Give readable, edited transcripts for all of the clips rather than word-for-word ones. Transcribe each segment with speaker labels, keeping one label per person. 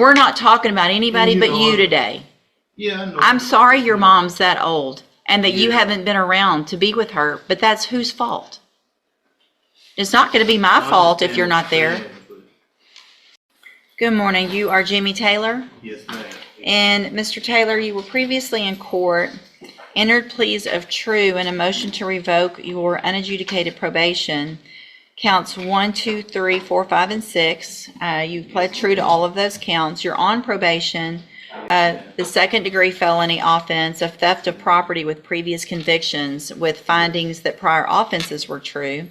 Speaker 1: We're not talking about anybody but you today.
Speaker 2: Yeah, I know.
Speaker 1: I'm sorry your mom's that old and that you haven't been around to be with her, but that's whose fault? It's not going to be my fault if you're not there. Good morning. You are Jimmy Taylor?
Speaker 2: Yes, ma'am.
Speaker 1: And Mr. Taylor, you were previously in court, entered pleas of true and a motion to revoke your unadjudicated probation. Counts 1, 2, 3, 4, 5, and 6. You pled true to all of those counts. You're on probation. The second-degree felony offense of theft of property with previous convictions with findings that prior offenses were true.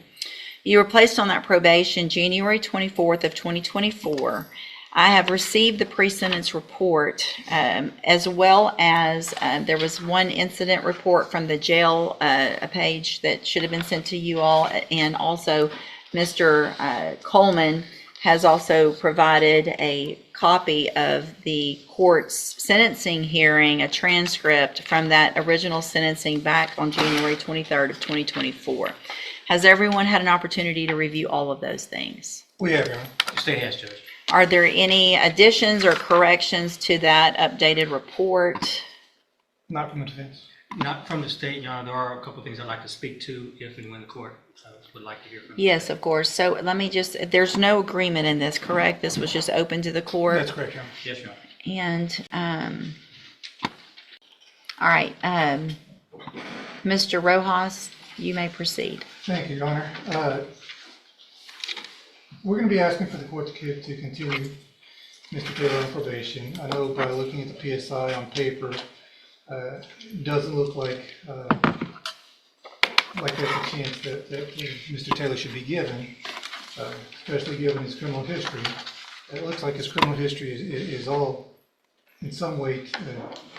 Speaker 1: You were placed on that probation January 24th of 2024. I have received the pre-sentence report as well as there was one incident report from the jail, a page that should have been sent to you all, and also Mr. Coleman has also provided a copy of the court's sentencing hearing, a transcript from that original sentencing back on January 23rd of 2024. Has everyone had an opportunity to review all of those things?
Speaker 3: We have, Your Honor.
Speaker 4: State has, Judge.
Speaker 1: Are there any additions or corrections to that updated report?
Speaker 3: Not from the defense.
Speaker 4: Not from the state, Your Honor. There are a couple of things I'd like to speak to if and when the court would like to hear from you.
Speaker 1: Yes, of course. So let me just, there's no agreement in this, correct? This was just open to the court?
Speaker 3: That's correct, Your Honor.
Speaker 4: Yes, Your Honor.
Speaker 1: And, all right, Mr. Rojas, you may proceed.
Speaker 3: Thank you, Your Honor. We're going to be asking for the court to continue Mr. Taylor on probation. I know by looking at the PSI on paper, it doesn't look like there's a chance that Mr. Taylor should be given, especially given his criminal history. It looks like his criminal history is all in some way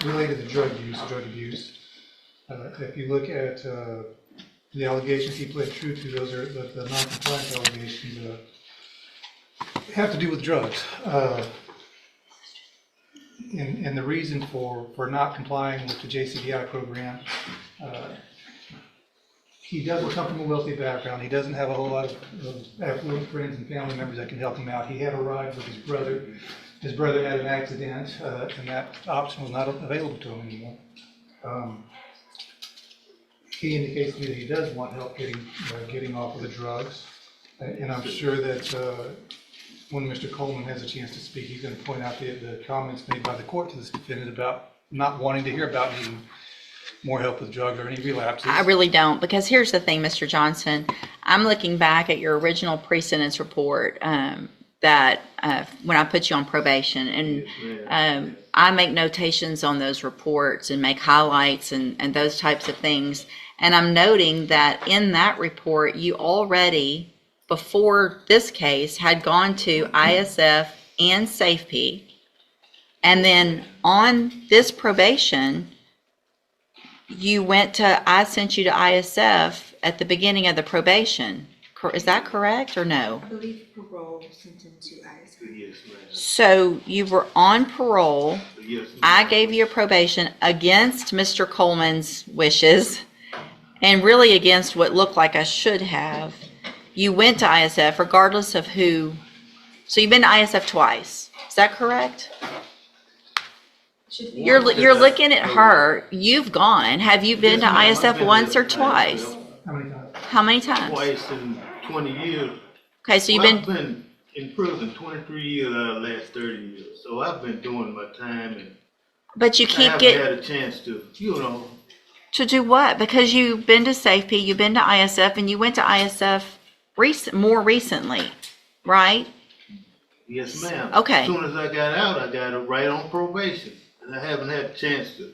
Speaker 3: related to drug abuse. If you look at the allegations he pled true to, those are the non-compliance allegations have to do with drugs. And the reason for not complying with the JCDI program, he doesn't come from a wealthy background. He doesn't have a whole lot of affluent friends and family members that can help him out. He had a ride with his brother. His brother had an accident, and that option was not available to him anymore. He indicates to me that he does want help getting off of the drugs, and I'm sure that when Mr. Coleman has a chance to speak, he's going to point out the comments made by the court to this defendant about not wanting to hear about needing more help with drugs or any relapses.
Speaker 1: I really don't, because here's the thing, Mr. Johnson. I'm looking back at your original pre-sentence report that when I put you on probation, and I make notations on those reports and make highlights and those types of things. And I'm noting that in that report, you already, before this case, had gone to ISF and SafeP. And then on this probation, I sent you to ISF at the beginning of the probation. Is that correct or no?
Speaker 5: I believe parole sent him to ISF.
Speaker 2: Yes, ma'am.
Speaker 1: So you were on parole.
Speaker 2: Yes, ma'am.
Speaker 1: I gave you a probation against Mr. Coleman's wishes and really against what looked like I should have. You went to ISF regardless of who. So you've been to ISF twice. Is that correct? You're looking at her. You've gone. Have you been to ISF once or twice?
Speaker 3: How many times?
Speaker 1: How many times?
Speaker 2: Twice in 20 years.
Speaker 1: Okay, so
Speaker 2: I've been in prison 23 years out of the last 30 years. So I've been doing my time, and
Speaker 1: but you
Speaker 2: I
Speaker 1: keep
Speaker 2: haven't
Speaker 1: getting
Speaker 2: had a chance to,
Speaker 1: to do what? Because you've been to SafeP, you've been to ISF, and you went to ISF more recently, right?
Speaker 2: Yes, ma'am.
Speaker 1: Okay.
Speaker 2: As soon as I got out, I got right on probation, and I haven't had a chance to.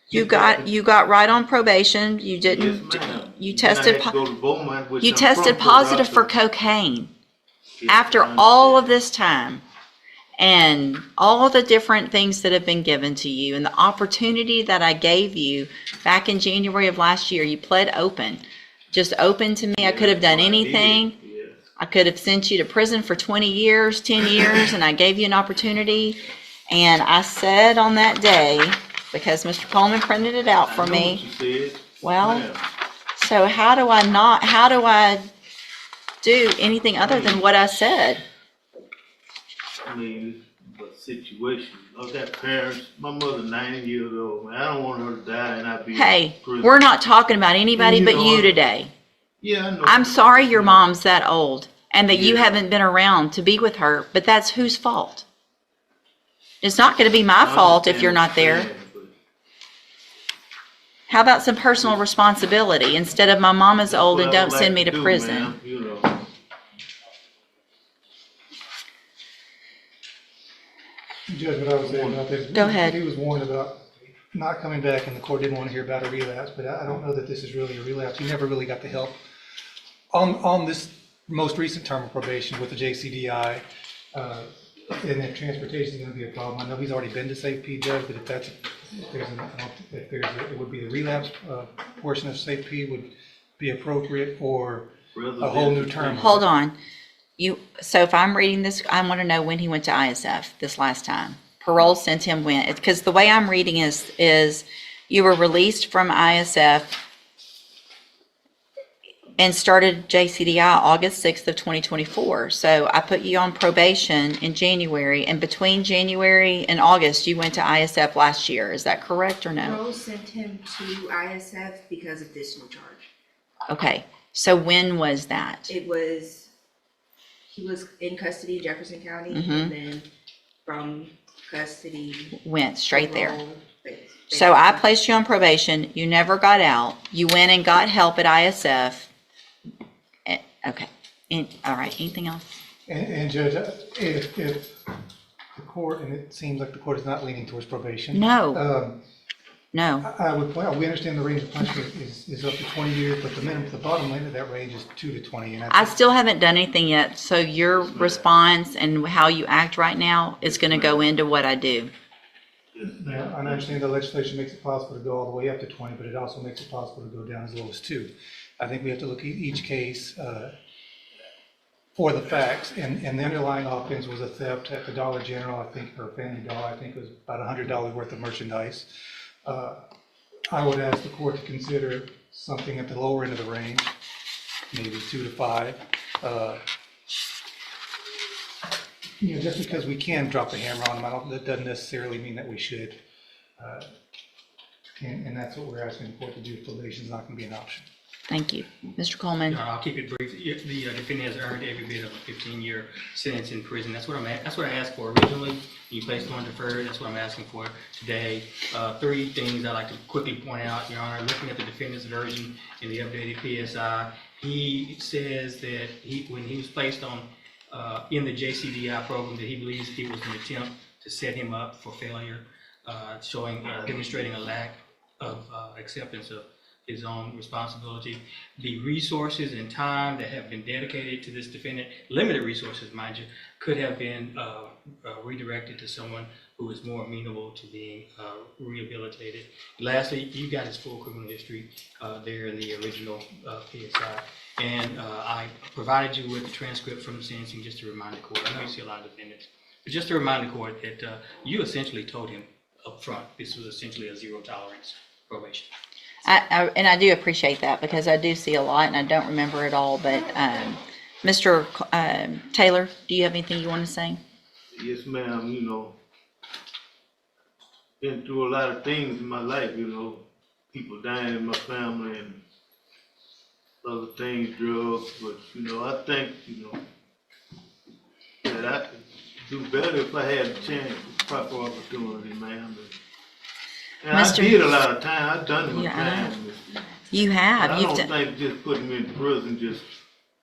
Speaker 1: You got right on probation. You didn't.
Speaker 2: Yes, ma'am.
Speaker 1: You tested.
Speaker 2: And I had to go to Beaumont, which
Speaker 1: You
Speaker 2: I'm
Speaker 1: tested
Speaker 2: from,
Speaker 1: positive for
Speaker 2: Colorado.
Speaker 1: cocaine
Speaker 2: Yes,
Speaker 1: after
Speaker 2: I
Speaker 1: all of
Speaker 2: understand.
Speaker 1: this time, and all the different things that have been given to you, and the opportunity that I gave you back in January of last year. You pled open, just open to me. I could have done
Speaker 2: Yes, I did.
Speaker 1: anything.
Speaker 2: Yes.
Speaker 1: I could have sent you to prison for 20 years, 10 years, and I gave you an opportunity. And I said on that day, because Mr. Coleman printed it out for
Speaker 2: I know
Speaker 1: me,
Speaker 2: what you said.
Speaker 1: well,
Speaker 2: Ma'am.
Speaker 1: so how do I do anything other than what I said?
Speaker 2: I mean, but situation. I've got parents, my mother 90 years old, man. I don't want her to die and I be
Speaker 1: Hey,
Speaker 2: in prison.
Speaker 1: we're not talking about anybody
Speaker 2: You
Speaker 1: but
Speaker 2: know,
Speaker 1: you today.
Speaker 2: Yeah, I know.
Speaker 1: I'm sorry your mom's that old and that you
Speaker 2: Yeah.
Speaker 1: haven't been around to be with her, but that's whose fault? It's not going to be my
Speaker 2: I
Speaker 1: fault if
Speaker 2: understand
Speaker 1: you're
Speaker 2: what
Speaker 1: not there.
Speaker 2: saying, but
Speaker 1: How about some personal responsibility instead of my mom is
Speaker 2: that's
Speaker 1: old
Speaker 2: what
Speaker 1: and
Speaker 2: I
Speaker 1: don't
Speaker 2: would
Speaker 1: send
Speaker 2: like
Speaker 1: me to
Speaker 2: do,
Speaker 1: prison?
Speaker 2: man, you know.
Speaker 3: Judge, what I was saying about this.
Speaker 1: Go ahead.
Speaker 3: He was warned about not coming back and the court didn't want to hear about a relapse, but I don't know that this is really a relapse. He never really got the help. On this most recent term of probation with the JCDI, and if transportation is going to be a problem, I know he's already been to Safe P, Judge, but it would be the relapse portion of Safe P would be appropriate, or a whole new term.
Speaker 1: Hold on. So if I'm reading this, I want to know when he went to ISF this last time. Parole sent him when, because the way I'm reading is you were released from ISF and started JCDI August 6th of 2024. So I put you on probation in January, and between January and August, you went to ISF last year. Is that correct or no?
Speaker 5: Parole sent him to ISF because of this new charge.
Speaker 1: Okay. So when was that?
Speaker 5: He was in custody in Jefferson County,
Speaker 1: Mhm.
Speaker 5: and then from custody.
Speaker 1: Went straight there.
Speaker 5: parole,
Speaker 1: So I placed you on probation. You never got out. You went and got help at ISF. Okay. All right. Anything else?
Speaker 3: And Judge, if the court, and it seems like the court is not leaning towards probation.
Speaker 1: No. No.
Speaker 3: I would point out, we understand the range of punishment is up to 20 years, but the bottom line of that range is 2 to 20. And
Speaker 1: I still haven't done anything yet. So your response and how you act right now is going to go into what I do.
Speaker 3: Now, I understand the legislation makes it possible to go all the way up to 20, but it also makes it possible to go down as low as 2. I think we have to look at each case for the facts, and the underlying offense was a theft at the Dollar General, I think, or Family Dollar, I think it was about $100 worth of merchandise. I would ask the court to consider something at the lower end of the range, maybe 2 to 5. Just because we can drop the hammer on them, that doesn't necessarily mean that we should. And that's what we're asking the court to do. Probation is not going to be an option.
Speaker 1: Thank you. Mr. Coleman.
Speaker 4: I'll keep it brief. The defendant has earned every bit of a 15-year sentence in prison. That's what I asked for originally. You placed on deferred. That's what I'm asking for today. 3 things I'd like to quickly point out, Your Honor. Looking at the defendant's version in the updated PSI, he says that when he was placed on in the JCDI program, that he believes it was an attempt to set him up for failure, demonstrating a lack of acceptance of his own responsibility. The resources and time that have been dedicated to this defendant, limited resources, mind you, could have been redirected to someone who is more amenable to being rehabilitated. Lastly, you got his full criminal history there in the original PSI. And I provided you with the transcript from the sentencing just to remind the court. I know you see a lot of defendants, but just to remind the court that you essentially told him up front this was essentially a zero tolerance probation.
Speaker 1: And I do appreciate that because I do see a lot and I don't remember it all. But Mr. Taylor, do you have anything you want to say?
Speaker 2: Yes, ma'am. Been through a lot of things in my life, people dying in my family and other things, drugs, but, I think, that I could do better if I had a chance, proper opportunity, ma'am. And I did a lot of time. I've done my time.
Speaker 1: You have.
Speaker 2: I don't think just putting me in prison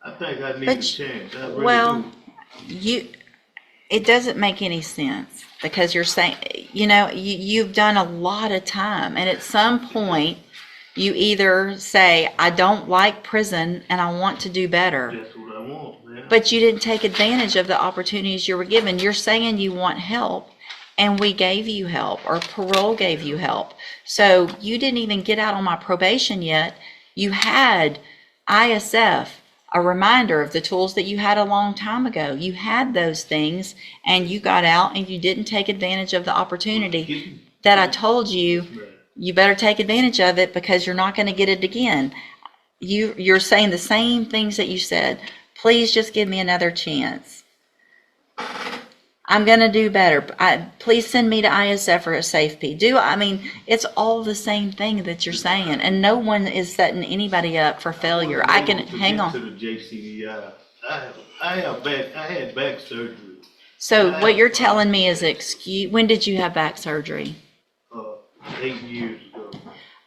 Speaker 2: I think I need a chance. I really do.
Speaker 1: It doesn't make any sense because you're saying, you've done a lot of time. And at some point, you either say, I don't like prison and I want to do better.
Speaker 2: That's what I want, man.
Speaker 1: But you didn't take advantage of the opportunities you were given. You're saying you want help. And we gave you help, or parole gave you help. So you didn't even get out on my probation yet. You had ISF, a reminder of the tools that you had a long time ago. You had those things, and you got out, and you didn't take advantage of the opportunity that I told you. You better take advantage of it because you're not going to get it again. You're saying the same things that you said. Please just give me another chance. I'm gonna do better. Please send me to ISF or a safety. It's all the same thing that you're saying, and no one is setting anybody up for failure. I can, hang
Speaker 2: To
Speaker 1: on.
Speaker 2: the JCDI. I had back surgery,
Speaker 1: So what you're telling me is when did you have back surgery?
Speaker 2: 8 years ago,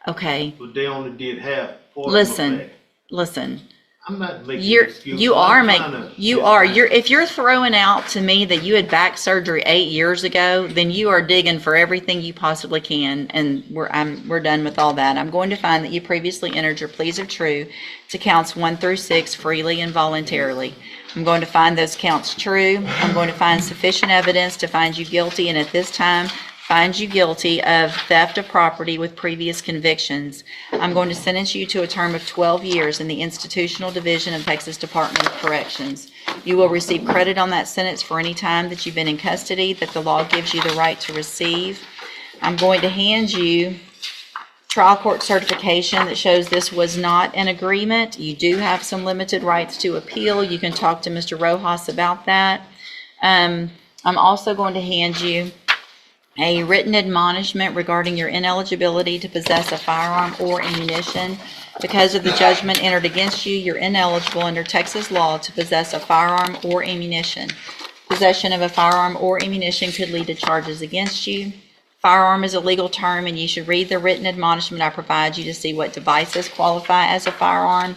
Speaker 1: Okay,
Speaker 2: but they only did half. Part of my
Speaker 1: listen,
Speaker 2: back.
Speaker 1: listen.
Speaker 2: I'm not making
Speaker 1: You're,
Speaker 2: excuses.
Speaker 1: you
Speaker 2: I'm
Speaker 1: are
Speaker 2: trying
Speaker 1: making,
Speaker 2: to
Speaker 1: you
Speaker 2: get
Speaker 1: are,
Speaker 2: back.
Speaker 1: if you're throwing out to me that you had back surgery 8 years ago, then you are digging for everything you possibly can, and we're done with all that. I'm going to find that you previously entered your pleas of true to counts 1 through 6 freely and voluntarily. I'm going to find those counts true. I'm going to find sufficient evidence to find you guilty, and at this time, find you guilty of theft of property with previous convictions. I'm going to sentence you to a term of 12 years in the Institutional Division of Texas Department of Corrections. You will receive credit on that sentence for any time that you've been in custody that the law gives you the right to receive. I'm going to hand you trial court certification that shows this was not an agreement. You do have some limited rights to appeal. You can talk to Mr. Rojas about that. I'm also going to hand you a written admonishment regarding your ineligibility to possess a firearm or ammunition. Because of the judgment entered against you, you're ineligible under Texas law to possess a firearm or ammunition. Possession of a firearm or ammunition could lead to charges against you. Firearm is a legal term, and you should read the written admonishment I provide you to see what devices qualify as a firearm.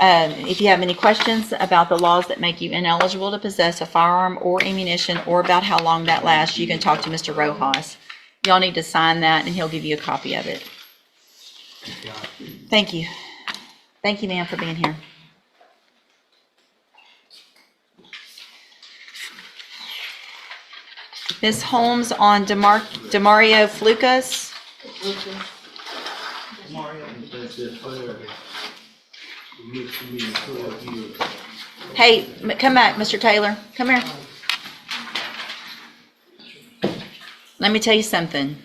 Speaker 1: If you have any questions about the laws that make you ineligible to possess a firearm or ammunition, or about how long that lasts, you can talk to Mr. Rojas. Y'all need to sign that, and he'll give you a copy of it. Thank you. Thank you, ma'am, for being here. Ms. Holmes on Demario Flukas.
Speaker 2: That's it, fair. It looks to me 12 years.
Speaker 1: Hey, come back, Mr. Taylor. Come here. Let me tell you something.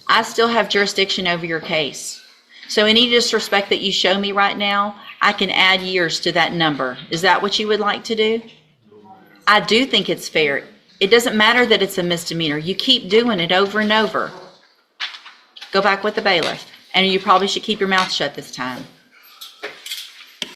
Speaker 1: I still have jurisdiction over your case. So any disrespect that you show me right now, I can add years to that number. Is that what you would like to do? I do think it's fair. It doesn't matter that it's a misdemeanor. You keep doing it over and over. Go back with the bailiff. And you probably should keep your mouth shut this time.